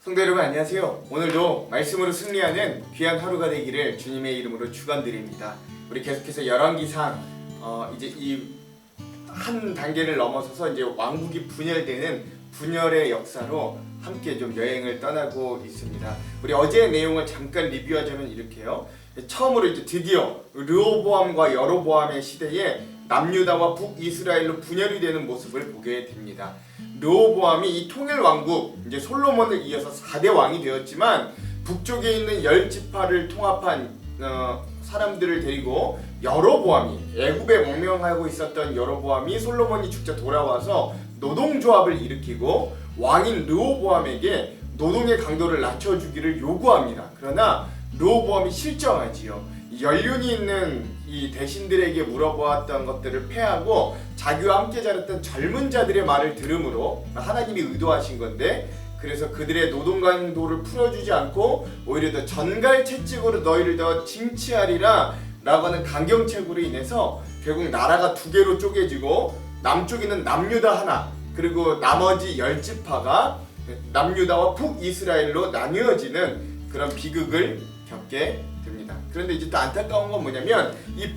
성도 여러분 안녕하세요. 오늘도 말씀으로 승리하는 귀한 하루가 되기를 주님의 이름으로 축원드립니다. 우리 계속해서 열왕기상 이제 이 한 단계를 넘어서서 이제 왕국이 분열되는 분열의 역사로 함께 좀 여행을 떠나고 있습니다. 우리 어제의 내용을 잠깐 리뷰하자면 이렇게요. 처음으로 이제 드디어 르호보암과 여로보암의 시대에 남유다와 북이스라엘로 분열이 되는 모습을 보게 됩니다. 르호보암이 이 통일 왕국 이제 솔로몬을 이어서 4대 왕이 되었지만 북쪽에 있는 10지파를 통합한 사람들을 데리고 여로보암이 애굽에 망명하고 있었던 여로보암이 솔로몬이 직접 돌아와서 노동조합을 일으키고 왕인 르호보암에게 노동의 강도를 낮춰주기를 요구합니다. 그러나 르호보암이 실정하지요. 연륜이 있는 이 대신들에게 물어보았던 것들을 패하고 자기와 함께 자랐던 젊은 자들의 말을 들음으로 하나님이 의도하신 건데, 그래서 그들의 노동 강도를 풀어주지 않고 오히려 더 전갈채찍으로 너희를 더 징치하리라 라고 하는 강경책으로 인해서 결국 나라가 두 개로 쪼개지고 남쪽에는 남유다 하나, 그리고 나머지 10지파가 남유다와 북이스라엘로 나뉘어지는 그런 비극을 겪게 됩니다. 그런데 이제 또 안타까운 건 뭐냐면 이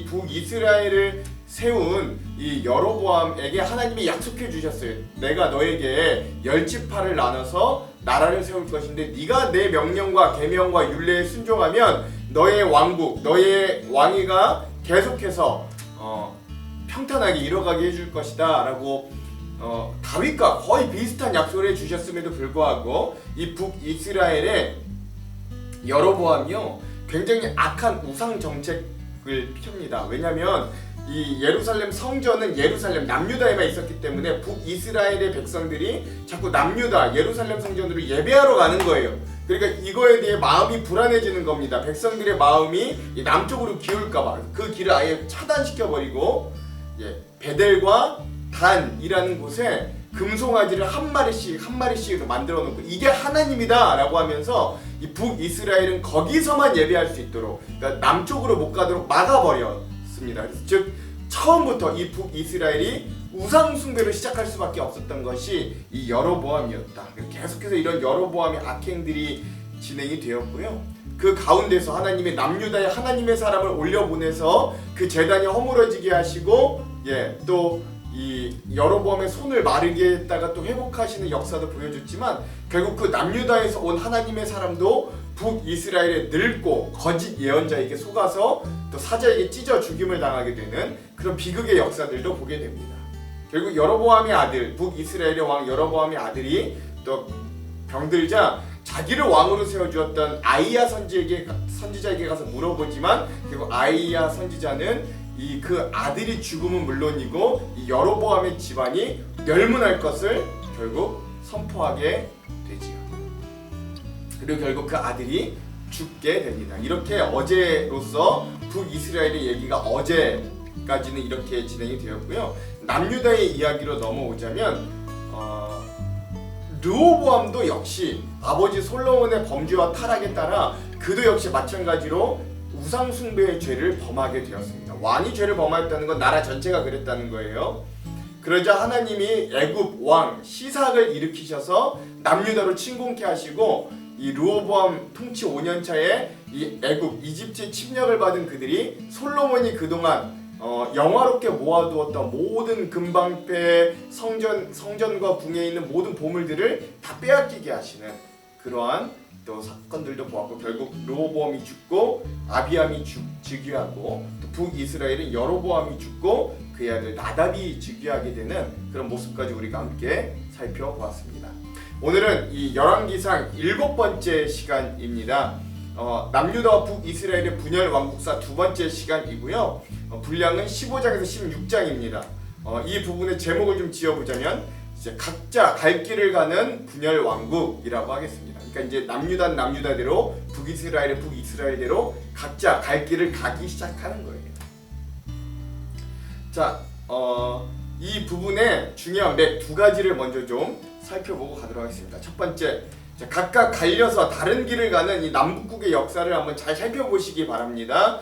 북이스라엘을 세운 이 여로보암에게 하나님이 약속해 주셨어요. 내가 너에게 10지파를 나눠서 나라를 세울 것인데 네가 내 명령과 계명과 율례에 순종하면 너의 왕국, 너의 왕위가 계속해서 평탄하게 이뤄가게 해줄 것이다 라고 다윗과 거의 비슷한 약속을 해주셨음에도 불구하고 이 북이스라엘의 여로보암이요 굉장히 악한 우상 정책을 펴니다. 왜냐하면 이 예루살렘 성전은 예루살렘 남유다에만 있었기 때문에 북이스라엘의 백성들이 자꾸 남유다 예루살렘 성전으로 예배하러 가는 거예요. 그러니까 이거에 대해 마음이 불안해지는 겁니다. 백성들의 마음이 남쪽으로 기울까봐 그 길을 아예 차단시켜버리고 베델과 단이라는 곳에 금송아지를 한 마리씩 만들어 놓고 이게 하나님이다 라고 하면서 이 북이스라엘은 거기서만 예배할 수 있도록, 그러니까 남쪽으로 못 가도록 막아버렸습니다. 그래서 즉 처음부터 이 북이스라엘이 우상 숭배를 시작할 수밖에 없었던 것이 이 여로보암이었다. 계속해서 이런 여로보암의 악행들이 진행이 되었고요. 그 가운데서 하나님의 남유다에 하나님의 사람을 올려보내서 그 제단이 허물어지게 하시고 또 이 여로보암의 손을 마르게 했다가 또 회복하시는 역사도 보여줬지만 결국 그 남유다에서 온 하나님의 사람도 북이스라엘에 늙고 거짓 예언자에게 속아서 또 사자에게 찢어 죽임을 당하게 되는 그런 비극의 역사들도 보게 됩니다. 결국 여로보암의 아들, 북이스라엘의 왕 여로보암의 아들이 또 병들자 자기를 왕으로 세워주었던 아이야 선지자에게 가서 물어보지만 결국 아이야 선지자는 그 아들이 죽음은 물론이고 이 여로보암의 집안이 멸문할 것을 결국 선포하게 되지요. 그리고 결국 그 아들이 죽게 됩니다. 이렇게 어제로서 북이스라엘의 얘기가 어제까지는 이렇게 진행이 되었고요. 남유다의 이야기로 넘어오자면 르호보암도 역시 아버지 솔로몬의 범죄와 타락에 따라 그도 역시 마찬가지로 우상 숭배의 죄를 범하게 되었습니다. 왕이 죄를 범하였다는 건 나라 전체가 그랬다는 거예요. 그러자 하나님이 애굽 왕 시삭을 일으키셔서 남유다로 침공케 하시고 이 르호보암 통치 5년 차에 이 애굽 이집트의 침략을 받은 그들이 솔로몬이 그동안 영화롭게 모아두었던 모든 금방패 성전과 궁에 있는 모든 보물들을 다 빼앗기게 하시는 그러한 또 사건들도 보았고, 결국 르호보암이 죽고 아비암이 즉위하고 또 북이스라엘은 여로보암이 죽고 그의 아들 나답이 즉위하게 되는 그런 모습까지 우리가 함께 살펴보았습니다. 오늘은 이 열왕기상 7번째 시간입니다. 남유다와 북이스라엘의 분열 왕국사 2번째 시간이고요. 분량은 15장에서 16장입니다. 이 부분의 제목을 좀 지어보자면 이제 각자 갈 길을 가는 분열 왕국이라고 하겠습니다. 그러니까 이제 남유다는 남유다대로 북이스라엘은 북이스라엘대로 각자 갈 길을 가기 시작하는 거예요. 자, 이 부분의 중요한 맵 2가지를 먼저 좀 살펴보고 가도록 하겠습니다. 첫 번째, 각각 갈려서 다른 길을 가는 이 남북국의 역사를 한번 잘 살펴보시기 바랍니다.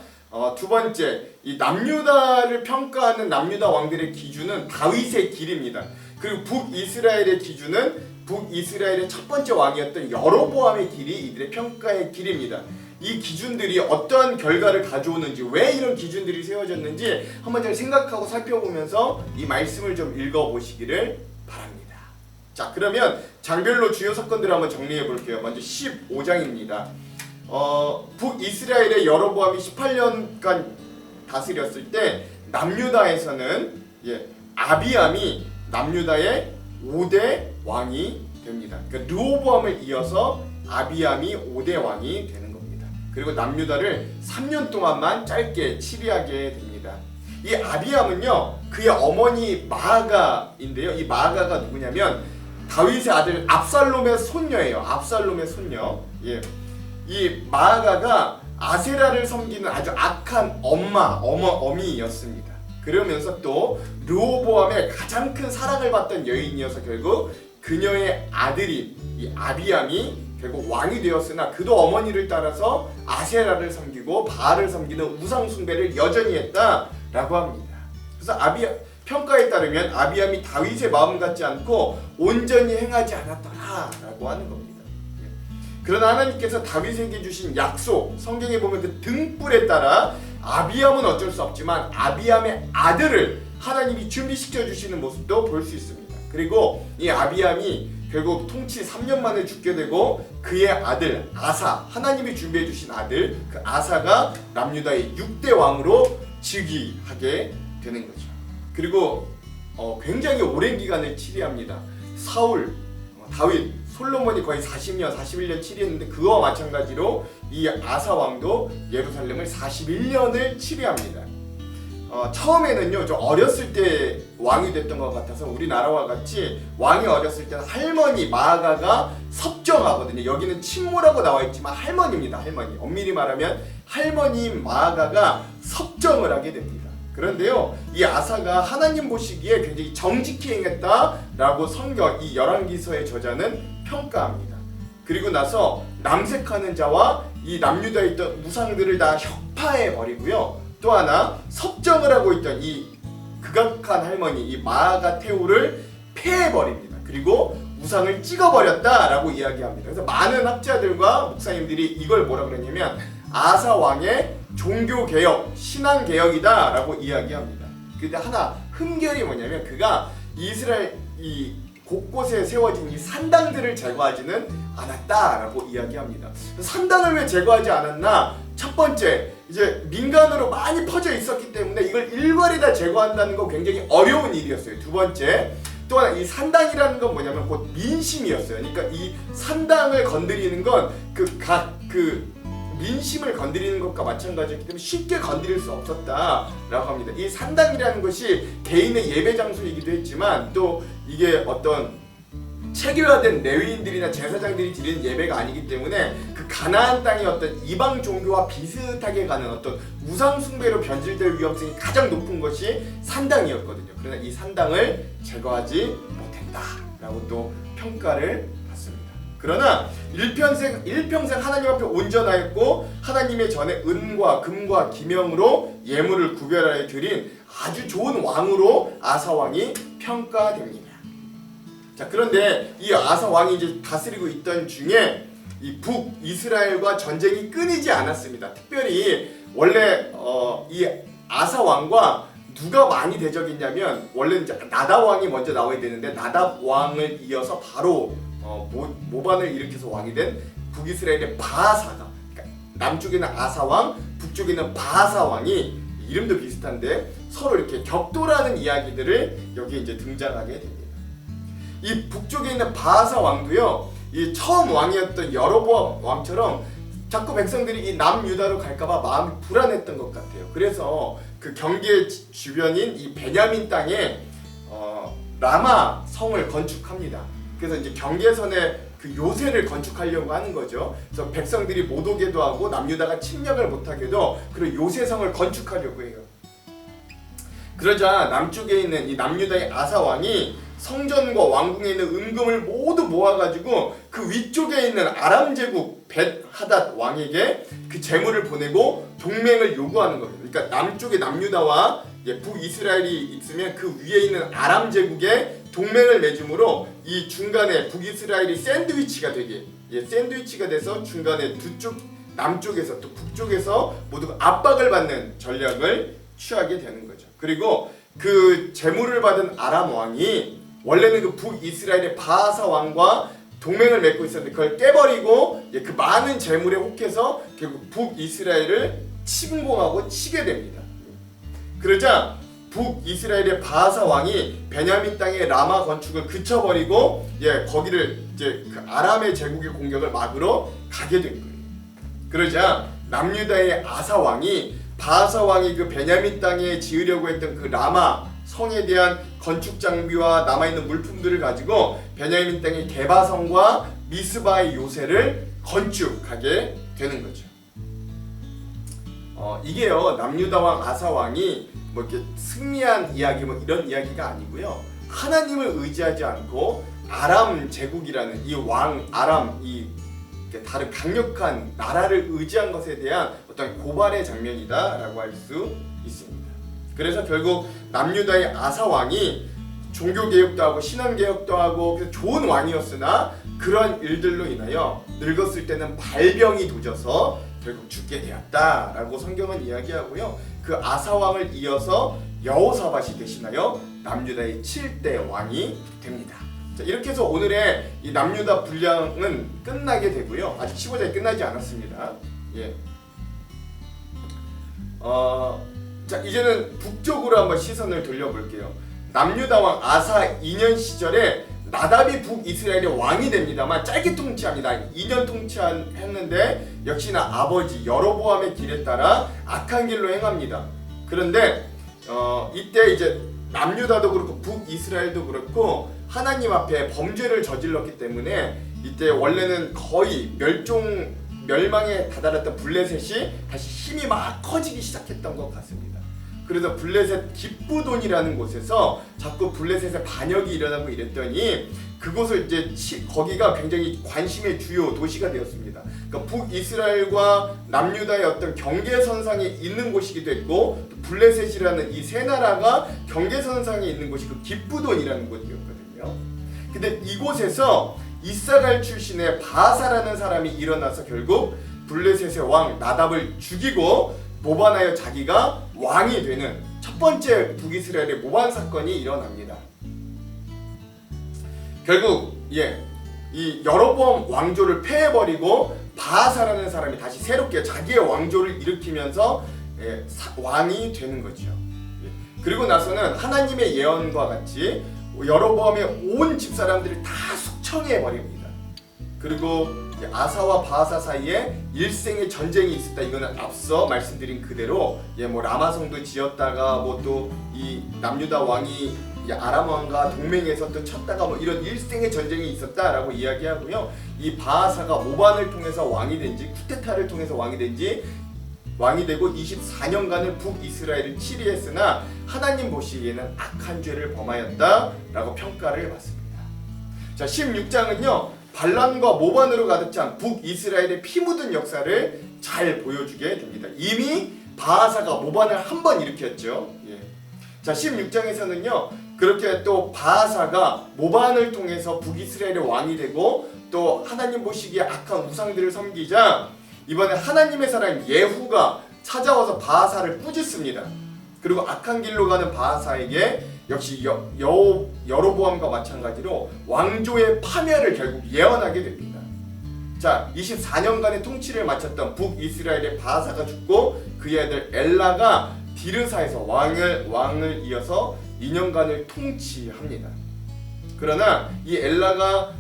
두 번째, 이 남유다를 평가하는 남유다 왕들의 기준은 다윗의 길입니다. 그리고 북이스라엘의 기준은 북이스라엘의 첫 번째 왕이었던 여로보암의 길이 이들의 평가의 길입니다. 이 기준들이 어떠한 결과를 가져오는지, 왜 이런 기준들이 세워졌는지 한번 잘 생각하고 살펴보면서 이 말씀을 좀 읽어보시기를 바랍니다. 자, 그러면 장별로 주요 사건들을 한번 정리해 볼게요. 먼저 15장입니다. 북이스라엘의 여로보암이 18년간 다스렸을 때 남유다에서는 아비암이 남유다의 5대 왕이 됩니다. 그러니까 르호보암을 이어서 아비암이 5대 왕이 되는 겁니다. 그리고 남유다를 3년 동안만 짧게 치리하게 됩니다. 이 아비암은요, 그의 어머니 마아가인데요. 이 마아가가 누구냐면 다윗의 아들 압살롬의 손녀예요. 압살롬의 손녀. 이 마아가가 아세라를 섬기는 아주 악한 어미였습니다. 그러면서 또 르호보암의 가장 큰 사랑을 받던 여인이어서 결국 그녀의 아들인 이 아비암이 결국 왕이 되었으나 그도 어머니를 따라서 아세라를 섬기고 바알을 섬기는 우상 숭배를 여전히 했다라고 합니다. 그래서 평가에 따르면 아비암이 다윗의 마음 같지 않고 온전히 행하지 않았더라라고 하는 겁니다. 그러나 하나님께서 다윗에게 주신 약속, 성경에 보면 그 등불에 따라 아비암은 어쩔 수 없지만 아비암의 아들을 하나님이 준비시켜 주시는 모습도 볼 수 있습니다. 그리고 이 아비암이 결국 통치 3년 만에 죽게 되고 그의 아들 아사, 하나님이 준비해 주신 아들 그 아사가 남유다의 6대 왕으로 즉위하게 되는 거죠. 그리고 굉장히 오랜 기간을 치리합니다. 사울, 다윗, 솔로몬이 거의 40년, 41년 치리했는데 그와 마찬가지로 이 아사 왕도 예루살렘을 41년을 치리합니다. 처음에는요, 좀 어렸을 때 왕이 됐던 것 같아서 우리나라와 같이 왕이 어렸을 때는 할머니 마아가가 섭정하거든요. 여기는 친모라고 나와 있지만 할머니입니다. 할머니. 엄밀히 말하면 할머니 마아가가 섭정을 하게 됩니다. 그런데요, 이 아사가 하나님 보시기에 굉장히 정직히 행했다라고 성경 이 열왕기서의 저자는 평가합니다. 그리고 나서 남색하는 자와 이 남유다에 있던 우상들을 다 혁파해 버리고요. 또 하나 섭정을 하고 있던 이 극악한 할머니 이 마아가 테우를 폐해 버립니다. 그리고 우상을 찍어 버렸다라고 이야기합니다. 그래서 많은 학자들과 목사님들이 이걸 뭐라 그러냐면 아사 왕의 종교 개혁, 신앙 개혁이다 라고 이야기합니다. 근데 하나 흠결이 뭐냐면 그가 이스라엘 이 곳곳에 세워진 이 산당들을 제거하지는 않았다라고 이야기합니다. 산당을 왜 제거하지 않았나? 첫 번째, 이제 민간으로 많이 퍼져 있었기 때문에 이걸 일괄에 다 제거한다는 건 굉장히 어려운 일이었어요. 두 번째, 또 하나 이 산당이라는 건 뭐냐면 곧 민심이었어요. 그러니까 이 산당을 건드리는 건 민심을 건드리는 것과 마찬가지이기 때문에 쉽게 건드릴 수 없었다라고 합니다. 이 산당이라는 것이 개인의 예배 장소이기도 했지만 또 이게 어떤 체계화된 레위인들이나 제사장들이 드리는 예배가 아니기 때문에 그 가나안 땅의 어떤 이방 종교와 비슷하게 가는 어떤 우상 숭배로 변질될 위험성이 가장 높은 것이 산당이었거든요. 그러나 이 산당을 제거하지 못했다라고 또 평가를 받습니다. 그러나 일평생 하나님 앞에 온전하였고 하나님의 전에 은과 금과 기명으로 예물을 구별하여 드린 아주 좋은 왕으로 아사 왕이 평가됩니다. 자, 그런데 이 아사 왕이 이제 다스리고 있던 중에 이 북이스라엘과 전쟁이 끊이지 않았습니다. 특별히 원래 이 아사 왕과 누가 많이 대적했냐면 원래 이제 나답 왕이 먼저 나와야 되는데 나답 왕을 이어서 바로 모반을 일으켜서 왕이 된 북이스라엘의 바하사가, 그러니까 남쪽에는 아사 왕, 북쪽에는 바하사 왕이 이름도 비슷한데 서로 이렇게 격돌하는 이야기들을 여기 이제 등장하게 됩니다. 이 북쪽에 있는 바하사 왕도요, 이 처음 왕이었던 여로보암 왕처럼 자꾸 백성들이 이 남유다로 갈까봐 마음이 불안했던 것 같아요. 그래서 그 경계 주변인 이 베냐민 땅에 라마 성을 건축합니다. 그래서 이제 경계선에 그 요새를 건축하려고 하는 거죠. 그래서 백성들이 못 오게도 하고 남유다가 침략을 못하게도 그런 요새성을 건축하려고 해요. 그러자 남쪽에 있는 이 남유다의 아사 왕이 성전과 왕궁에 있는 은금을 모두 모아가지고 그 위쪽에 있는 아람 제국 벳하닷 왕에게 그 재물을 보내고 동맹을 요구하는 거예요. 그러니까 남쪽에 남유다와 북이스라엘이 있으면 그 위에 있는 아람 제국에 동맹을 맺음으로 이 중간에 북이스라엘이 샌드위치가 되게 샌드위치가 돼서 중간에 두 쪽 남쪽에서 또 북쪽에서 모두 압박을 받는 전략을 취하게 되는 거죠. 그리고 그 재물을 받은 아람 왕이 원래는 그 북이스라엘의 바하사 왕과 동맹을 맺고 있었는데 그걸 깨버리고 그 많은 재물에 혹해서 결국 북이스라엘을 침공하고 치게 됩니다. 그러자 북이스라엘의 바하사 왕이 베냐민 땅의 라마 건축을 그쳐버리고 거기를 이제 그 아람의 제국의 공격을 막으러 가게 된 거예요. 그러자 남유다의 아사 왕이 바하사 왕이 그 베냐민 땅에 지으려고 했던 그 라마 성에 대한 건축 장비와 남아있는 물품들을 가지고 베냐민 땅의 게바성과 미스바의 요새를 건축하게 되는 거죠. 이게요 남유다 왕 아사 왕이 뭐 이렇게 승리한 이야기 뭐 이런 이야기가 아니고요. 하나님을 의지하지 않고 아람 제국이라는 이 왕 아람 이 다른 강력한 나라를 의지한 것에 대한 어떤 고발의 장면이다라고 할 수 있습니다. 그래서 결국 남유다의 아사 왕이 종교 개혁도 하고 신앙 개혁도 하고 그래서 좋은 왕이었으나 그런 일들로 인하여 늙었을 때는 발병이 도져서 결국 죽게 되었다라고 성경은 이야기하고요. 그 아사 왕을 이어서 여호사밧이 대신하여 남유다의 7대 왕이 됩니다. 자, 이렇게 해서 오늘의 이 남유다 분량은 끝나게 되고요. 아직 15장이 끝나지 않았습니다. 자, 이제는 북쪽으로 한번 시선을 돌려볼게요. 남유다 왕 아사 2년 시절에 나답이 북이스라엘의 왕이 됩니다만 짧게 통치합니다. 2년 통치했는데 역시나 아버지 여로보암의 길에 따라 악한 길로 행합니다. 그런데 이때 이제 남유다도 그렇고 북이스라엘도 그렇고 하나님 앞에 범죄를 저질렀기 때문에 이때 원래는 거의 멸망에 다다랐던 블레셋이 다시 힘이 막 커지기 시작했던 것 같습니다. 그래서 블레셋 기브돈이라는 곳에서 자꾸 블레셋의 반역이 일어나고 이랬더니 그곳을 이제 거기가 굉장히 관심의 주요 도시가 되었습니다. 그러니까 북이스라엘과 남유다의 어떤 경계선상에 있는 곳이기도 했고 블레셋이라는 이 세 나라가 경계선상에 있는 곳이 그 기브돈이라는 곳이었거든요. 근데 이곳에서 이사갈 출신의 바사라는 사람이 일어나서 결국 블레셋의 왕 나답을 죽이고 모반하여 자기가 왕이 되는 첫 번째 북이스라엘의 모반 사건이 일어납니다. 결국 이 여로보암 왕조를 폐해버리고 바하사라는 사람이 다시 새롭게 자기의 왕조를 일으키면서 왕이 되는 거죠. 그리고 나서는 하나님의 예언과 같이 여로보암의 온 집사람들을 다 숙청해버립니다. 그리고 아사와 바하사 사이에 일생의 전쟁이 있었다. 이거는 앞서 말씀드린 그대로 뭐 라마성도 지었다가 뭐 또 이 남유다 왕이 아람 왕과 동맹해서 또 쳤다가 뭐 이런 일생의 전쟁이 있었다라고 이야기하고요. 이 바하사가 모반을 통해서 왕이 된지 쿠데타를 통해서 왕이 되고 24년간을 북이스라엘을 치리했으나 하나님 보시기에는 악한 죄를 범하였다라고 평가를 받습니다. 자, 16장은요. 반란과 모반으로 가득 찬 북이스라엘의 피 묻은 역사를 잘 보여주게 됩니다. 이미 바하사가 모반을 한 번 일으켰죠. 자, 16장에서는요. 그렇게 또 바하사가 모반을 통해서 북이스라엘의 왕이 되고 또 하나님 보시기에 악한 우상들을 섬기자 이번에 하나님의 사람 예후가 찾아와서 바하사를 꾸짖습니다. 그리고 악한 길로 가는 바하사에게 역시 여로보암과 마찬가지로 왕조의 파멸을 결국 예언하게 됩니다. 자, 24년간의 통치를 마쳤던 북이스라엘의 바하사가 죽고 그의 아들 엘라가 디르사에서 왕을 이어서 2년간을 통치합니다. 그러나 이 엘라가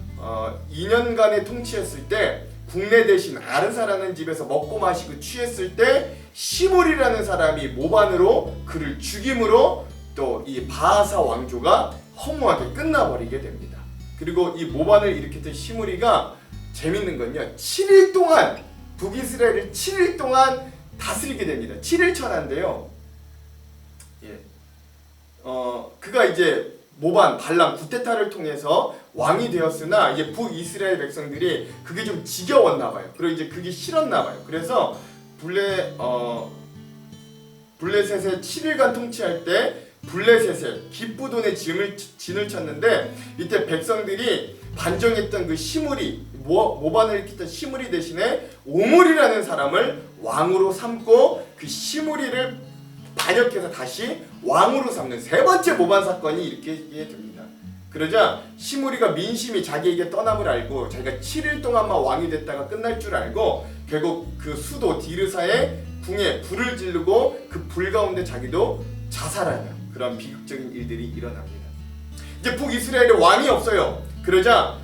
2년간의 통치했을 때 국내 대신 아르사라는 집에서 먹고 마시고 취했을 때 시므리라는 사람이 모반으로 그를 죽임으로 또 이 바하사 왕조가 허무하게 끝나버리게 됩니다. 그리고 이 모반을 일으켰던 시므리가 재밌는 건요. 7일 동안 북이스라엘을 7일 동안 다스리게 됩니다. 7일 천한데요. 그가 이제 모반 발람 구테타를 통해서 왕이 되었으나 이제 북이스라엘 백성들이 그게 좀 지겨웠나 봐요. 그리고 이제 그게 싫었나 봐요. 그래서 블레셋의 7일간 통치할 때 블레셋에 기쁘돈의 진을 쳤는데 이때 백성들이 반정했던 그 시므리 모반을 일으켰던 시므리 대신에 오므리라는 사람을 왕으로 삼고 그 시므리를 반역해서 다시 왕으로 삼는 세 번째 모반 사건이 일으키게 됩니다. 그러자 시므리가 민심이 자기에게 떠남을 알고 자기가 7일 동안만 왕이 됐다가 끝날 줄 알고 결국 그 수도 디르사의 궁에 불을 지르고 그 불 가운데 자기도 자살하는 그런 비극적인 일들이 일어납니다. 이제 북이스라엘에 왕이 없어요. 그러자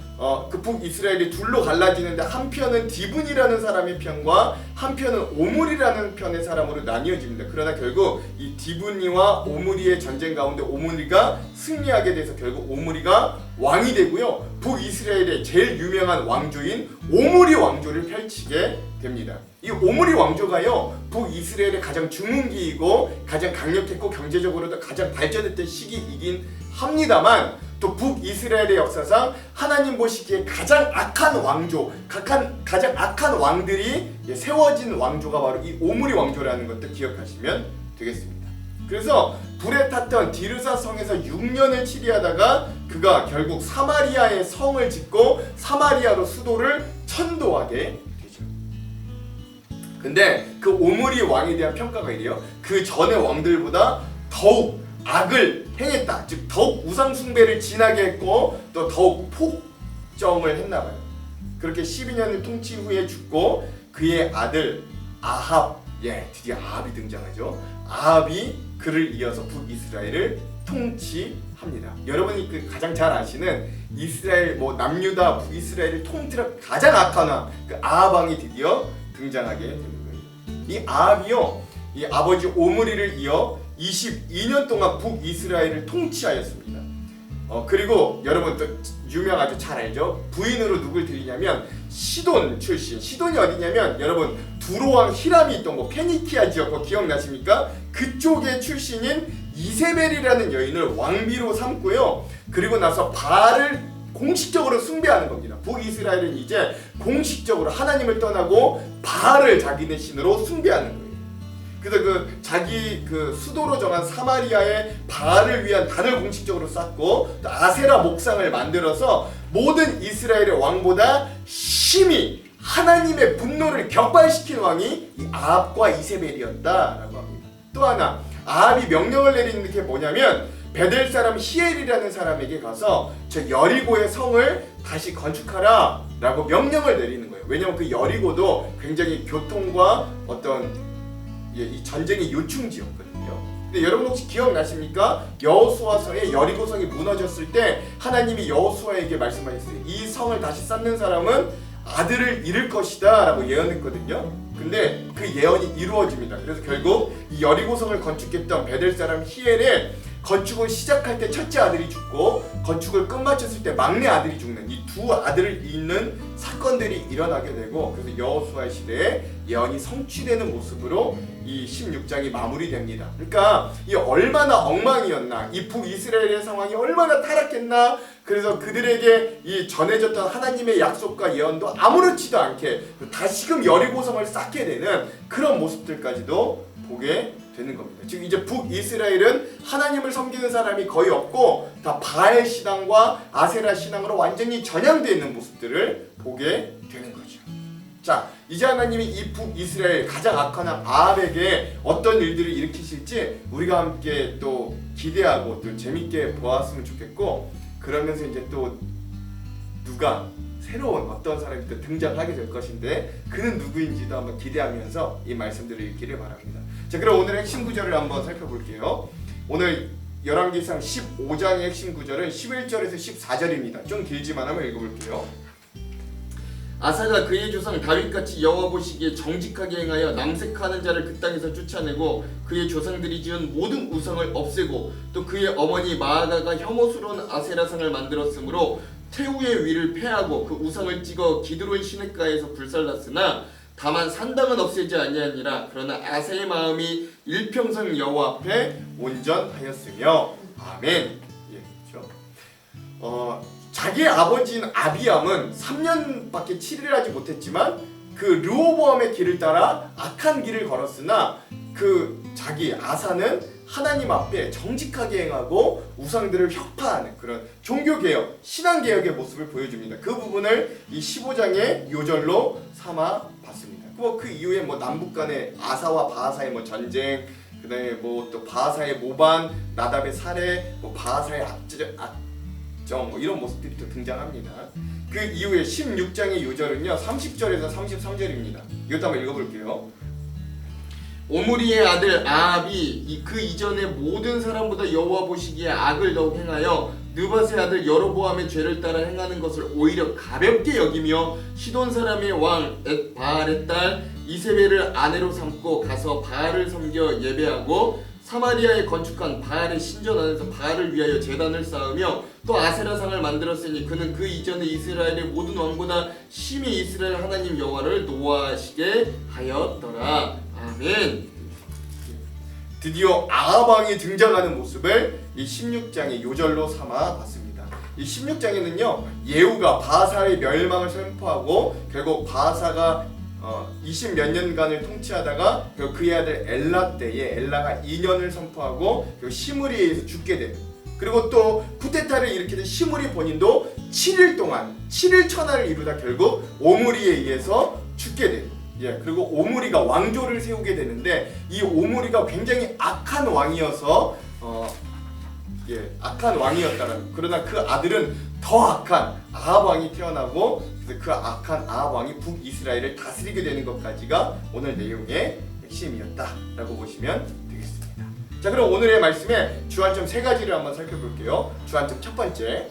그 북이스라엘이 둘로 갈라지는데 한편은 디분이라는 사람의 편과 한편은 오므리라는 편의 사람으로 나뉘어집니다. 그러나 결국 이 디분이와 오므리의 전쟁 가운데 오므리가 승리하게 돼서 결국 오므리가 왕이 되고요. 북이스라엘의 제일 유명한 왕조인 오므리 왕조를 펼치게 됩니다. 이 오므리 왕조가요 북이스라엘의 가장 중흥기이고 가장 강력했고 경제적으로도 가장 발전했던 시기이긴 합니다만 또 북이스라엘의 역사상 하나님 보시기에 가장 악한 왕조, 가장 악한 왕들이 세워진 왕조가 바로 이 오므리 왕조라는 것도 기억하시면 되겠습니다. 그래서 불에 탔던 디르사 성에서 6년을 치리하다가 그가 결국 사마리아의 성을 짓고 사마리아로 수도를 천도하게 되죠. 근데 그 오므리 왕에 대한 평가가 이래요. 그 전의 왕들보다 더욱 악을 행했다. 즉 더욱 우상 숭배를 진하게 했고 또 더욱 폭정을 했나봐요. 그렇게 12년을 통치 후에 죽고 그의 아들 아합, 드디어 아합이 등장하죠. 아합이 그를 이어서 북이스라엘을 통치합니다. 여러분이 그 가장 잘 아시는 이스라엘 남유다 북이스라엘을 통틀어 가장 악한 왕, 그 아합 왕이 드디어 등장하게 되는 거예요. 이 아합이요, 이 아버지 오므리를 이어 22년 동안 북이스라엘을 통치하였습니다. 그리고 여러분 또 유명하죠. 잘 알죠. 부인으로 누굴 들이냐면 시돈 출신. 시돈이 어디냐면 여러분 두로왕 히람이 있던 곳 페니키아 지역 기억나십니까? 그쪽의 출신인 이세벨이라는 여인을 왕비로 삼고요. 그리고 나서 바알을 공식적으로 숭배하는 겁니다. 북이스라엘은 이제 공식적으로 하나님을 떠나고 바알을 자기네 신으로 숭배하는 거예요. 그래서 자기 수도로 정한 사마리아의 바알을 위한 단을 공식적으로 쌓고 또 아세라 목상을 만들어서 모든 이스라엘의 왕보다 심히 하나님의 분노를 격발시킨 왕이 이 아합과 이세벨이었다라고 합니다. 또 하나 아합이 명령을 내리는 게 뭐냐면 베델 사람 히엘이라는 사람에게 가서 저 여리고의 성을 다시 건축하라 라고 명령을 내리는 거예요. 왜냐하면 그 여리고도 굉장히 교통과 어떤 이 전쟁의 요충지였거든요. 근데 여러분 혹시 기억나십니까? 여호수아서에 여리고성이 무너졌을 때 하나님이 여호수아에게 말씀하셨어요. 이 성을 다시 쌓는 사람은 아들을 잃을 것이다 라고 예언했거든요. 근데 그 예언이 이루어집니다. 그래서 결국 이 여리고성을 건축했던 베델 사람 히엘의 건축을 시작할 때 첫째 아들이 죽고 건축을 끝마쳤을 때 막내 아들이 죽는 이 두 아들을 잃는 사건들이 일어나게 되고 그래서 여호수아 시대에 예언이 성취되는 모습으로 이 16장이 마무리됩니다. 그러니까 이 얼마나 엉망이었나, 이 북이스라엘의 상황이 얼마나 타락했나. 그래서 그들에게 이 전해졌던 하나님의 약속과 예언도 아무렇지도 않게 다시금 여리고성을 쌓게 되는 그런 모습들까지도 보게 되는 겁니다. 즉 이제 북이스라엘은 하나님을 섬기는 사람이 거의 없고 다 바알 신앙과 아세라 신앙으로 완전히 전향되어 있는 모습들을 보게 되는 거죠. 자, 이제 하나님이 이 북이스라엘 가장 악한 아합에게 어떤 일들을 일으키실지 우리가 함께 또 기대하고 또 재밌게 보았으면 좋겠고, 그러면서 이제 또 누가 새로운 어떤 사람이 또 등장하게 될 것인데 그는 누구인지도 한번 기대하면서 이 말씀들을 읽기를 바랍니다. 자, 그럼 오늘의 핵심 구절을 한번 살펴볼게요. 오늘 열왕기상 15장의 핵심 구절은 11절에서 14절입니다. 좀 길지만 한번 읽어볼게요. 아사가 그의 조상 다윗같이 여호와 보시기에 정직하게 행하여 남색하는 자를 그 땅에서 쫓아내고 그의 조상들이 지은 모든 우상을 없애고 또 그의 어머니 마아가가 혐오스러운 아세라상을 만들었으므로 태우의 위를 폐하고 그 우상을 찍어 기드론 시냇가에서 불살랐으나 다만 산당은 없애지 아니하니라. 그러나 아사의 마음이 일평생 여호와 앞에 온전하였으며. 아멘. 예, 그렇죠. 자기 아버지인 아비암은 3년밖에 치를 하지 못했지만 그 르호보암의 길을 따라 악한 길을 걸었으나 그 자기 아사는 하나님 앞에 정직하게 행하고 우상들을 혁파하는 그런 종교개혁, 신앙개혁의 모습을 보여줍니다. 그 부분을 이 15장의 요절로 삼아 봤습니다. 그 이후에 뭐 남북 간의 아사와 바하사의 뭐 전쟁, 그다음에 뭐 또 바하사의 모반, 나답의 살해, 뭐 바하사의 악정 뭐 이런 모습들이 또 등장합니다. 그 이후에 16장의 요절은요 30절에서 33절입니다. 이것도 한번 읽어볼게요. 오므리의 아들 아합이 그 이전의 모든 사람보다 여호와 보시기에 악을 더욱 행하여 느밧의 아들 여로보암의 죄를 따라 행하는 것을 오히려 가볍게 여기며 시돈 사람의 왕 바알의 딸 이세벨을 아내로 삼고 가서 바알을 섬겨 예배하고 사마리아에 건축한 바알의 신전 안에서 바알을 위하여 제단을 쌓으며 또 아세라상을 만들었으니 그는 그 이전에 이스라엘의 모든 왕보다 심히 이스라엘 하나님 여호와를 노아하시게 하였더라. 아멘. 드디어 아합 왕이 등장하는 모습을 이 16장의 요절로 삼아 봤습니다. 이 16장에는요 예후가 바하사의 멸망을 선포하고 결국 바하사가 20몇 년간을 통치하다가 그의 아들 엘라 때에 엘라가 2년을 선포하고 시므리에 의해서 죽게 되는, 그리고 또 쿠데타를 일으키는 시므리 본인도 7일 동안 7일 천하를 이루다 결국 오므리에 의해서 죽게 되는, 그리고 오므리가 왕조를 세우게 되는데 이 오므리가 굉장히 악한 왕이어서 악한 왕이었다는, 그러나 그 아들은 더 악한 아합 왕이 태어나고 그래서 그 악한 아합 왕이 북이스라엘을 다스리게 되는 것까지가 오늘 내용의 핵심이었다라고 보시면 되겠습니다. 자, 그럼 오늘의 말씀에 주안점 세 가지를 한번 살펴볼게요. 주안점 첫 번째,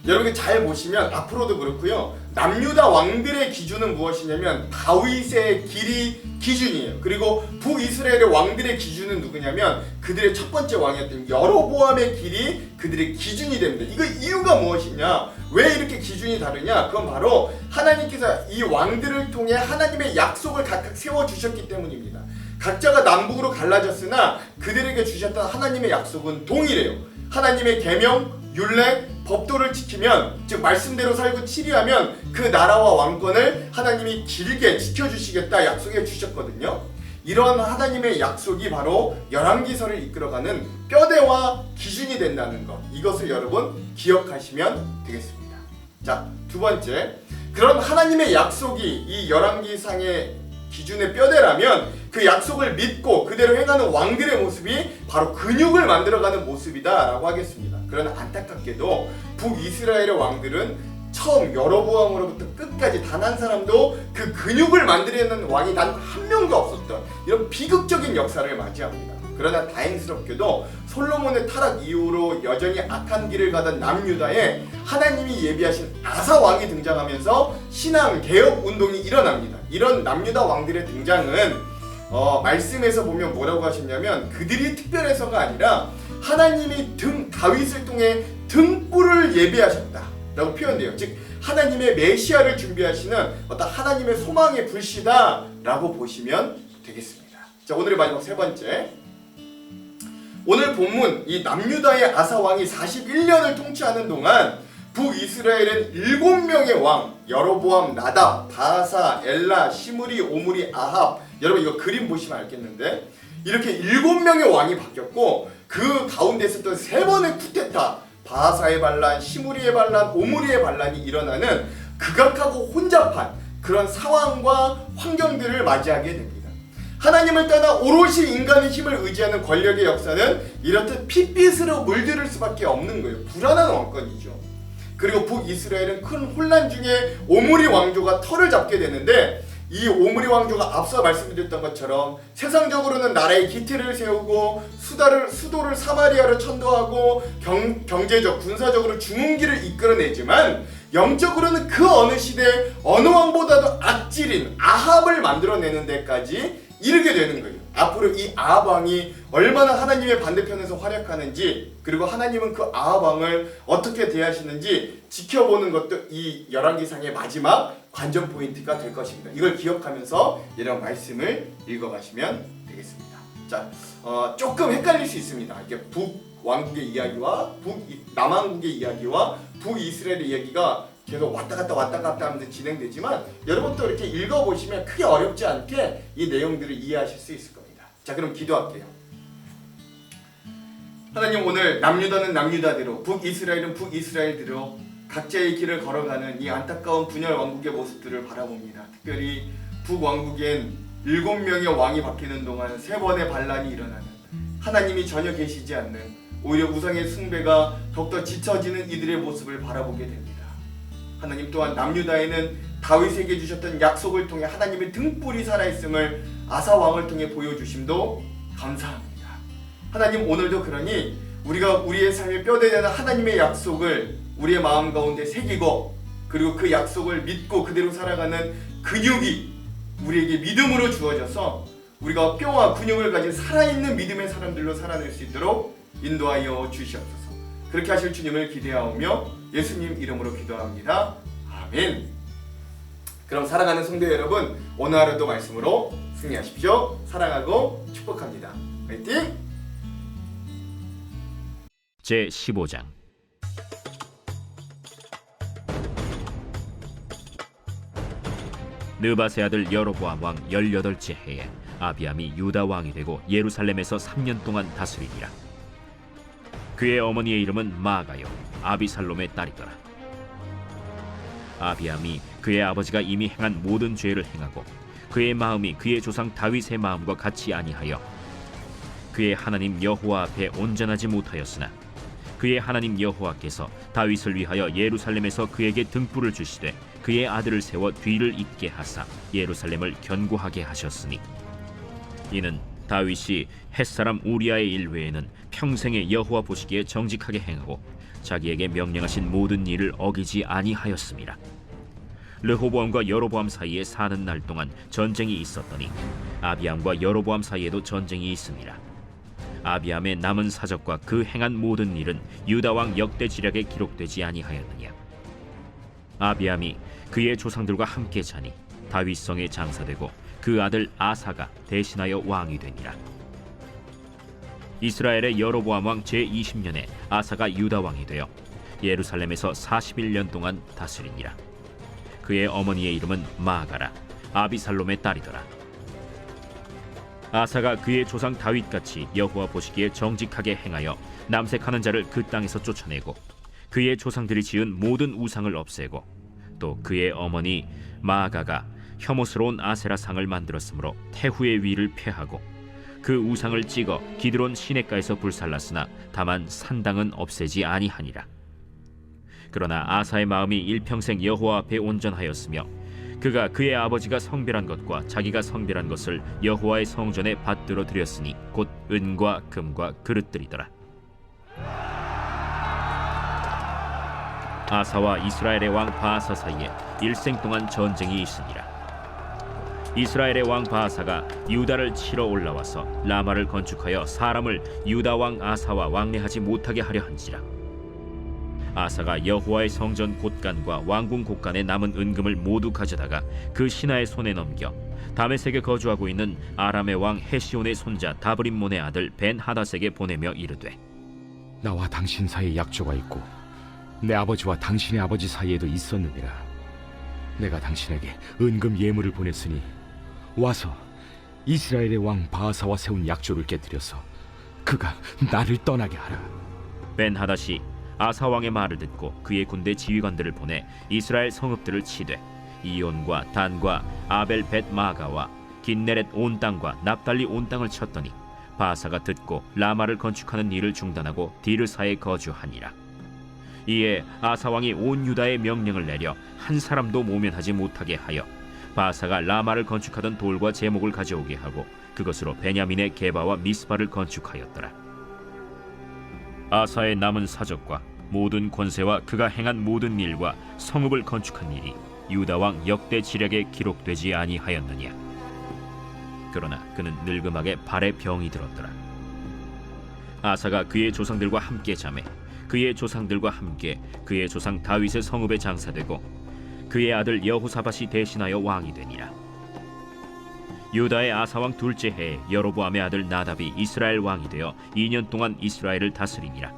여러분이 잘 보시면 앞으로도 그렇고요. 남유다 왕들의 기준은 무엇이냐면 다윗의 길이 기준이에요. 그리고 북이스라엘의 왕들의 기준은 누구냐면 그들의 첫 번째 왕이었던 여로보암의 길이 그들의 기준이 됩니다. 이거 이유가 무엇이냐? 왜 이렇게 기준이 다르냐? 그건 바로 하나님께서 이 왕들을 통해 하나님의 약속을 각각 세워주셨기 때문입니다. 각자가 남북으로 갈라졌으나 그들에게 주셨던 하나님의 약속은 동일해요. 하나님의 계명, 율례, 법도를 지키면, 즉 말씀대로 살고 치리하면 그 나라와 왕권을 하나님이 길게 지켜주시겠다 약속해 주셨거든요. 이런 하나님의 약속이 바로 열왕기서를 이끌어가는 뼈대와 기준이 된다는 것, 이것을 여러분 기억하시면 되겠습니다. 자, 두 번째, 그런 하나님의 약속이 이 열왕기상의 기준의 뼈대라면 그 약속을 믿고 그대로 행하는 왕들의 모습이 바로 근육을 만들어가는 모습이다 라고 하겠습니다. 그러나 안타깝게도 북이스라엘의 왕들은 처음 여로보암으로부터 끝까지 단 한 사람도 그 근육을 만들어내는 왕이 단 한 명도 없었던 이런 비극적인 역사를 맞이합니다. 그러나 다행스럽게도 솔로몬의 타락 이후로 여전히 악한 길을 가던 남유다에 하나님이 예비하신 아사 왕이 등장하면서 신앙 개혁 운동이 일어납니다. 이런 남유다 왕들의 등장은 말씀에서 보면 뭐라고 하셨냐면 그들이 특별해서가 아니라 하나님이 다윗을 통해 등불을 예비하셨다라고 표현돼요. 즉 하나님의 메시아를 준비하시는 어떤 하나님의 소망의 불씨다라고 보시면 되겠습니다. 자, 오늘의 마지막 세 번째, 오늘 본문 이 남유다의 아사 왕이 41년을 통치하는 동안 북이스라엘은 7명의 왕, 여로보암, 나답, 바하사, 엘라, 시므리, 오므리, 아합, 여러분 이거 그림 보시면 알겠는데 이렇게 7명의 왕이 바뀌었고 그 가운데 있었던 3번의 쿠데타, 바하사의 반란, 시므리의 반란, 오므리의 반란이 일어나는 극악하고 혼잡한 그런 상황과 환경들을 맞이하게 됩니다. 하나님을 떠나 오롯이 인간의 힘을 의지하는 권력의 역사는 이렇듯 핏빛으로 물들을 수밖에 없는 거예요. 불안한 왕권이죠. 그리고 북이스라엘은 큰 혼란 중에 오므리 왕조가 털을 잡게 되는데 이 오므리 왕조가 앞서 말씀드렸던 것처럼 세상적으로는 나라의 기틀을 세우고 수도를 사마리아로 천도하고 경제적, 군사적으로 중흥기를 이끌어내지만 영적으로는 그 어느 시대 어느 왕보다도 악질인 아합을 만들어내는 데까지 이르게 되는 거예요. 앞으로 이 아합 왕이 얼마나 하나님의 반대편에서 활약하는지, 그리고 하나님은 그 아합 왕을 어떻게 대하시는지 지켜보는 것도 이 열왕기상의 마지막 관전 포인트가 될 것입니다. 이걸 기억하면서 이런 말씀을 읽어가시면 되겠습니다. 자, 조금 헷갈릴 수 있습니다. 이게 북왕국의 이야기와 남왕국의 이야기와 북이스라엘의 이야기가 계속 왔다 갔다 하면서 진행되지만 여러분 또 이렇게 읽어보시면 크게 어렵지 않게 이 내용들을 이해하실 수 있을 겁니다. 자, 그럼 기도할게요. 하나님, 오늘 남유다는 남유다대로 북이스라엘은 북이스라엘대로 각자의 길을 걸어가는 이 안타까운 분열 왕국의 모습들을 바라봅니다. 특별히 북왕국엔 7명의 왕이 바뀌는 동안 3번의 반란이 일어나는, 하나님이 전혀 계시지 않는, 오히려 우상의 숭배가 더욱더 지쳐지는 이들의 모습을 바라보게 됩니다. 하나님, 또한 남유다에는 다윗에게 주셨던 약속을 통해 하나님의 등불이 살아있음을 아사 왕을 통해 보여주심도 감사합니다. 하나님, 오늘도 그러니 우리가 우리의 삶의 뼈대되는 하나님의 약속을 우리의 마음 가운데 새기고, 그리고 그 약속을 믿고 그대로 살아가는 근육이 우리에게 믿음으로 주어져서 우리가 뼈와 근육을 가진 살아있는 믿음의 사람들로 살아낼 수 있도록 인도하여 주시옵소서. 그렇게 하실 주님을 기대하오며 예수님 이름으로 기도합니다. 아멘. 그럼 사랑하는 성도 여러분, 오늘 하루도 말씀으로 승리하십시오. 사랑하고 축복합니다. 화이팅! 제15장 느바세 아들 여로보암 왕 18째 해에 아비암이 유다 왕이 되고 예루살렘에서 3년 동안 다스리니라. 그의 어머니의 이름은 마아가요 아비살롬의 딸이더라. 아비암이 그의 아버지가 이미 행한 모든 죄를 행하고 그의 마음이 그의 조상 다윗의 마음과 같이 아니하여 그의 하나님 여호와 앞에 온전하지 못하였으나 그의 하나님 여호와께서 다윗을 위하여 예루살렘에서 그에게 등불을 주시되 그의 아들을 세워 뒤를 잇게 하사 예루살렘을 견고하게 하셨으니, 이는 다윗이 햇사람 우리아의 일 외에는 평생에 여호와 보시기에 정직하게 행하고 자기에게 명령하신 모든 일을 어기지 아니하였음이라. 르호보암과 여로보암 사이에 사는 날 동안 전쟁이 있었더니 아비암과 여로보암 사이에도 전쟁이 있음이라. 아비암의 남은 사적과 그 행한 모든 일은 유다 왕 역대 지략에 기록되지 아니하였느냐. 아비암이 그의 조상들과 함께 자니 다윗성에 장사되고 그 아들 아사가 대신하여 왕이 되니라. 이스라엘의 여로보암 왕 제20년에 아사가 유다 왕이 되어 예루살렘에서 41년 동안 다스리니라. 그의 어머니의 이름은 마아가라 아비살롬의 딸이더라. 아사가 그의 조상 다윗같이 여호와 보시기에 정직하게 행하여 남색하는 자를 그 땅에서 쫓아내고 그의 조상들이 지은 모든 우상을 없애고, 또 그의 어머니 마아가가 혐오스러운 아세라 상을 만들었으므로 태후의 위를 폐하고 그 우상을 찍어 기드론 시냇가에서 불살랐으나 다만 산당은 없애지 아니하니라. 그러나 아사의 마음이 일평생 여호와 앞에 온전하였으며 그가 그의 아버지가 성별한 것과 자기가 성별한 것을 여호와의 성전에 받들어 드렸으니 곧 은과 금과 그릇들이더라. 아사와 이스라엘의 왕 바아사 사이에 일생 동안 전쟁이 있으니라. 이스라엘의 왕 바아사가 유다를 치러 올라와서 라마를 건축하여 사람을 유다 왕 아사와 왕래하지 못하게 하려 한지라. 아사가 여호와의 성전 곳간과 왕궁 곳간에 남은 은금을 모두 가져다가 그 신하의 손에 넘겨 다메섹에 거주하고 있는 아람의 왕 헤시온의 손자 다브림몬의 아들 벤 하닷에게 보내며 이르되, 나와 당신 사이에 약조가 있고 내 아버지와 당신의 아버지 사이에도 있었느니라. 내가 당신에게 은금 예물을 보냈으니 와서 이스라엘의 왕 바아사와 세운 약조를 깨뜨려서 그가 나를 떠나게 하라. 벤 하닷이 아사 왕의 말을 듣고 그의 군대 지휘관들을 보내 이스라엘 성읍들을 치되 이온과 단과 아벨 벳 마가와 긴네렛 온 땅과 납달리 온 땅을 쳤더니 바아사가 듣고 라마를 건축하는 일을 중단하고 디르사에 거주하니라. 이에 아사 왕이 온 유다에 명령을 내려 한 사람도 모면하지 못하게 하여 바아사가 라마를 건축하던 돌과 제목을 가져오게 하고 그것으로 베냐민의 게바와 미스바를 건축하였더라. 아사의 남은 사적과 모든 권세와 그가 행한 모든 일과 성읍을 건축한 일이 유다 왕 역대 지략에 기록되지 아니하였느냐. 그러나 그는 늙음하게 발에 병이 들었더라. 아사가 그의 조상들과 함께 자매 그의 조상들과 함께 그의 조상 다윗의 성읍에 장사되고 그의 아들 여호사밧이 대신하여 왕이 되니라. 유다의 아사왕 둘째 해에 여로보암의 아들 나답이 이스라엘 왕이 되어 2년 동안 이스라엘을 다스리니라.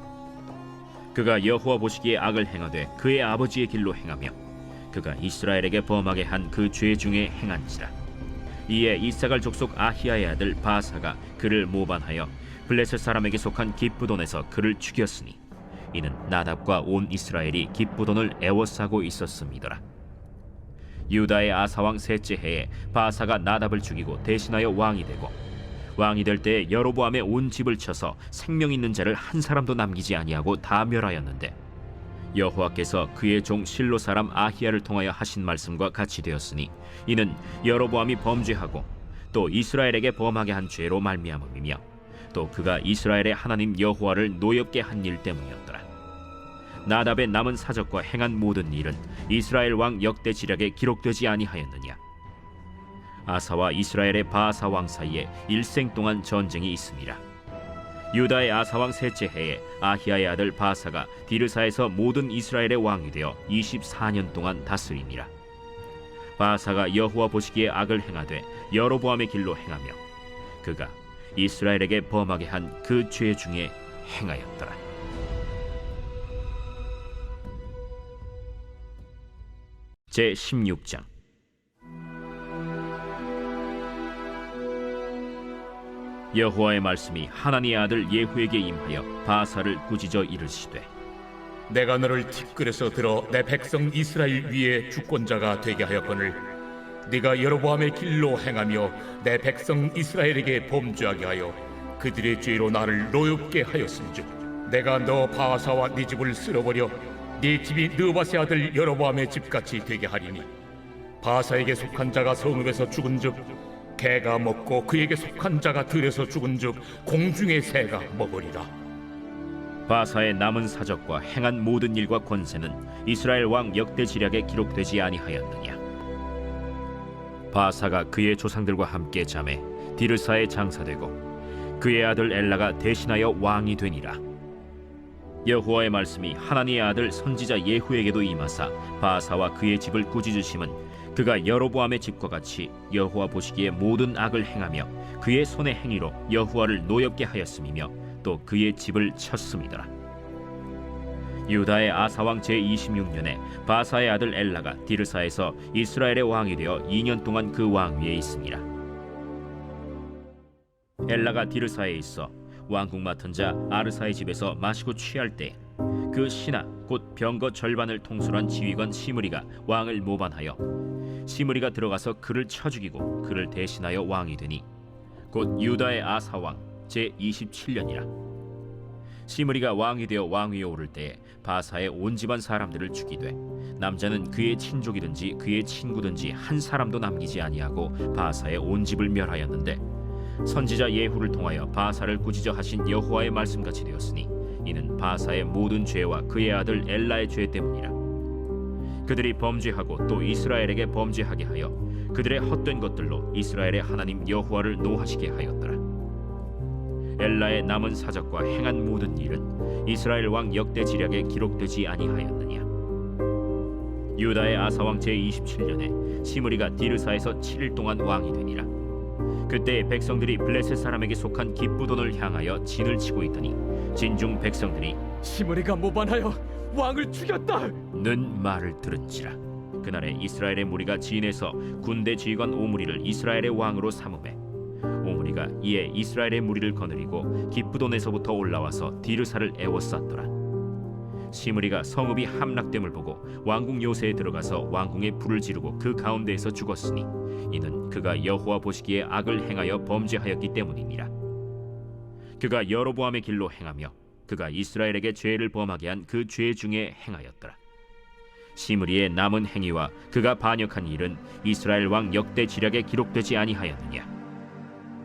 그가 여호와 보시기에 악을 행하되 그의 아버지의 길로 행하며 그가 이스라엘에게 범하게 한 그 죄 중에 행한지라. 이에 이사갈 족속 아히야의 아들 바사가 그를 모반하여 블레셋 사람에게 속한 기브돈에서 그를 죽였으니 이는 나답과 온 이스라엘이 기브돈을 애워싸고 있었음이더라. 유다의 아사왕 셋째 해에 바사가 나답을 죽이고 대신하여 왕이 되고 왕이 될 때에 여로보암의 온 집을 쳐서 생명 있는 자를 한 사람도 남기지 아니하고 다 멸하였는데 여호와께서 그의 종 실로 사람 아히야를 통하여 하신 말씀과 같이 되었으니 이는 여로보암이 범죄하고 또 이스라엘에게 범하게 한 죄로 말미암음이며 또 그가 이스라엘의 하나님 여호와를 노엽게 한 일 때문이었더라. 나답의 남은 사적과 행한 모든 일은 이스라엘 왕 역대 지략에 기록되지 아니하였느냐. 아사와 이스라엘의 바사 왕 사이에 일생 동안 전쟁이 있음이라. 유다의 아사 왕 셋째 해에 아히야의 아들 바사가 디르사에서 모든 이스라엘의 왕이 되어 24년 동안 다스리니라. 바사가 여호와 보시기에 악을 행하되 여로보암의 길로 행하며 그가 이스라엘에게 범하게 한 그 죄 중에 행하였더라. 제 16장. 여호와의 말씀이 하나니의 아들 예후에게 임하여 바사를 꾸짖어 이르시되 내가 너를 티끌에서 들어 내 백성 이스라엘 위에 주권자가 되게 하였거늘 네가 여로보암의 길로 행하며 내 백성 이스라엘에게 범죄하게 하여 그들의 죄로 나를 노엽게 하였은즉 내가 너 바사와 네 집을 쓸어버려 네 집이 느바세 아들 여로보암의 집같이 되게 하리니 바사에게 속한 자가 성읍에서 죽은즉 개가 먹고 그에게 속한 자가 들에서 죽은즉 공중의 새가 먹으리라. 바사의 남은 사적과 행한 모든 일과 권세는 이스라엘 왕 역대 지략에 기록되지 아니하였느냐. 바사가 그의 조상들과 함께 잠에 디르사에 장사되고 그의 아들 엘라가 대신하여 왕이 되니라. 여호와의 말씀이 하나니의 아들 선지자 예후에게도 임하사 바사와 그의 집을 꾸짖으심은 그가 여로보암의 집과 같이 여호와 보시기에 모든 악을 행하며 그의 손의 행위로 여호와를 노엽게 하였음이며 또 그의 집을 쳤음이더라. 유다의 아사왕 제26년에 바사의 아들 엘라가 디르사에서 이스라엘의 왕이 되어 2년 동안 그 왕위에 있습니다. 엘라가 디르사에 있어 왕궁 맡은 자 아르사의 집에서 마시고 취할 때 그 신하 곧 병거 절반을 통솔한 지휘관 시므리가 왕을 모반하여 시므리가 들어가서 그를 쳐 죽이고 그를 대신하여 왕이 되니 곧 유다의 아사왕 제27년이라. 시므리가 왕이 되어 왕위에 오를 때에 바사의 온 집안 사람들을 죽이되 남자는 그의 친족이든지 그의 친구든지 한 사람도 남기지 아니하고 바사의 온 집을 멸하였는데 선지자 예후를 통하여 바사를 꾸짖어 하신 여호와의 말씀같이 되었으니 이는 바사의 모든 죄와 그의 아들 엘라의 죄 때문이라. 그들이 범죄하고 또 이스라엘에게 범죄하게 하여 그들의 헛된 것들로 이스라엘의 하나님 여호와를 노하시게 하였더라. 엘라의 남은 사적과 행한 모든 일은 이스라엘 왕 역대 지략에 기록되지 아니하였느냐. 유다의 아사왕 제27년에 시므리가 디르사에서 7일 동안 왕이 되니라. 그때 백성들이 블레셋 사람에게 속한 기브돈을 향하여 진을 치고 있더니 진중 백성들이 시므리가 모반하여 왕을 죽였다 는 말을 들은지라. 그날에 이스라엘의 무리가 진에서 군대 지휘관 오므리를 이스라엘의 왕으로 삼음해 오므리가 이에 이스라엘의 무리를 거느리고 기브돈에서부터 올라와서 디르사를 애워쌌더라. 시므리가 성읍이 함락됨을 보고 왕궁 요새에 들어가서 왕궁에 불을 지르고 그 가운데에서 죽었으니 이는 그가 여호와 보시기에 악을 행하여 범죄하였기 때문이니라. 그가 여로보암의 길로 행하며 그가 이스라엘에게 죄를 범하게 한 그 죄 중에 행하였더라. 시므리의 남은 행위와 그가 반역한 일은 이스라엘 왕 역대 지략에 기록되지 아니하였느냐.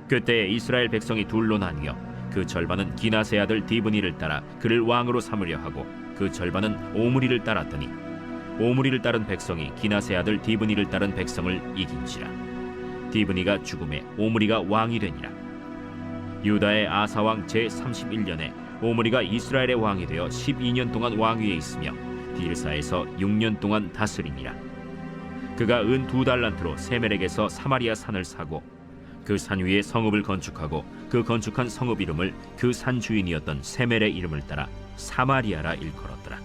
그때 이스라엘 백성이 둘로 나뉘어 그 절반은 기나세 아들 디브니를 따라 그를 왕으로 삼으려 하고 그 절반은 오므리를 따랐더니 오므리를 따른 백성이 기나세 아들 디브니를 따른 백성을 이긴지라. 디브니가 죽음에 오므리가 왕이 되니라. 유다의 아사왕 제31년에 오므리가 이스라엘의 왕이 되어 12년 동안 왕위에 있으며 디르사에서 6년 동안 다스리니라. 그가 은 2달란트로 세멜에게서 사마리아 산을 사고 그 산 위에 성읍을 건축하고 그 건축한 성읍 이름을 그 산 주인이었던 세멜의 이름을 따라 사마리아라 일컬었더라.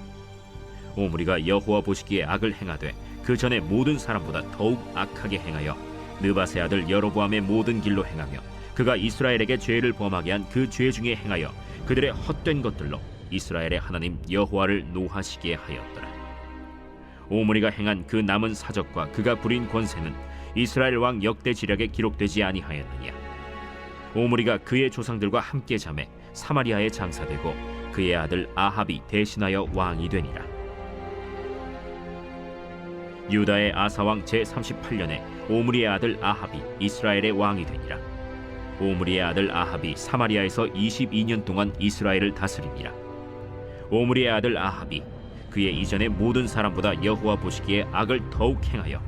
오므리가 여호와 보시기에 악을 행하되 그 전에 모든 사람보다 더욱 악하게 행하여 느밧의 아들 여로보암의 모든 길로 행하며 그가 이스라엘에게 죄를 범하게 한 그 죄 중에 행하여 그들의 헛된 것들로 이스라엘의 하나님 여호와를 노하시게 하였더라. 오므리가 행한 그 남은 사적과 그가 부린 권세는 이스라엘 왕 역대 지략에 기록되지 아니하였느냐. 오므리가 그의 조상들과 함께 잠에 사마리아에 장사되고 그의 아들 아합이 대신하여 왕이 되니라. 유다의 아사왕 제38년에 오므리의 아들 아합이 이스라엘의 왕이 되니라. 오므리의 아들 아합이 사마리아에서 22년 동안 이스라엘을 다스리니라. 오므리의 아들 아합이 그의 이전의 모든 사람보다 여호와 보시기에 악을 더욱 행하여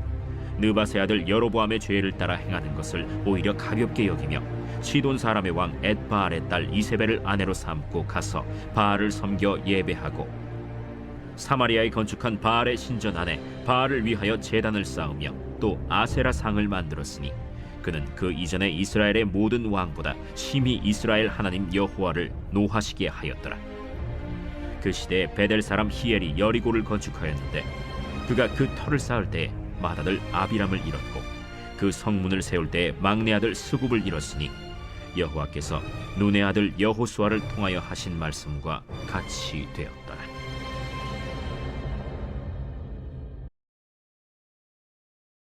느밧의 아들 여로보암의 죄를 따라 행하는 것을 오히려 가볍게 여기며 시돈 사람의 왕 엣바알의 딸 이세벨을 아내로 삼고 가서 바알을 섬겨 예배하고 사마리아에 건축한 바알의 신전 안에 바알을 위하여 제단을 쌓으며 또 아세라 상을 만들었으니 그는 그 이전에 이스라엘의 모든 왕보다 심히 이스라엘 하나님 여호와를 노하시게 하였더라. 그 시대에 베델 사람 히엘이 여리고를 건축하였는데 그가 그 터를 쌓을 때에 맏아들 아비람을 잃었고 그 성문을 세울 때에 막내 아들 스굽을 잃었으니 여호와께서 눈의 아들 여호수아를 통하여 하신 말씀과 같이 되었더라.